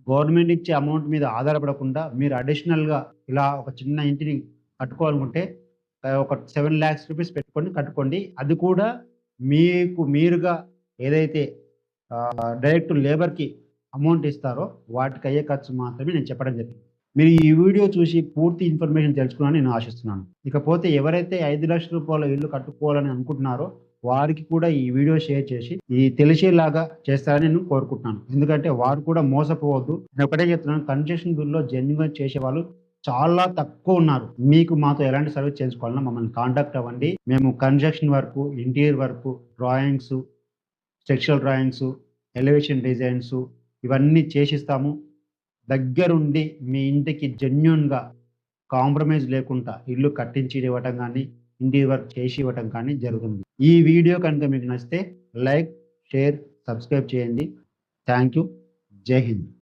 Government ఇచ్చే amount మీద ఆధారపడకుండా మీరు అడిషనల్‌గా ఇలా ఒక చిన్న ఇంటిని కట్టుకోవాలనుకుంటే ఒక 7,00,000 రూపీస్ పెట్టుకొని కట్టుకోండి. అది కూడా మీకు మీరుగా ఏదైతే డైరెక్ట్ లేబర్‌కి అమౌంట్ ఇస్తారో వాటికయ్యే ఖర్చు మాత్రమే నేను చెప్పడం జరిగింది. మీరు ఈ వీడియో చూసి పూర్తి ఇన్ఫర్మేషన్ తెలుసుకున్నారని నేను ఆశిస్తున్నాను. ఇకపోతే ఎవరైతే రూ. 5,00,000 ఇల్లు కట్టుకోవాలని అనుకుంటున్నారో వారికి కూడా ఈ వీడియో షేర్ చేసి తెలిసేలాగా చేస్తారని నేను కోరుకుంటున్నాను. ఎందుకంటే వారు కూడా మోసపోవద్దు. నేను ఒకటే చెప్తున్నాను, కన్స్ట్రక్షన్ బిల్లులో జెన్యూన్‌గా చేసేవాళ్ళు చాలా తక్కువున్నారు. మీకు మాతో ఎలాంటి సర్వీస్ చేయించుకోవాలన్నా మమ్మల్ని కాంటాక్ట్ అవ్వండి. మేము construction work, interior work, drawings, structural drawings, elevation designs ఇవన్నీ చేసిస్తాము. దగ్గరుండి మీ ఇంటికి జెన్యూన్‌గా కాంప్రమైజ్ లేకుండా ఇల్లు కట్టించి ఇవ్వటం గానీ, ఇంటీరియర్ వర్క్ చేసి ఇవ్వటం కానీ జరుగుతుంది. ఈ వీడియో కనుక మీకు నచ్చితే లైక్, షేర్, సబ్స్క్రైబ్ చేయండి. Thank you. జై హింద్.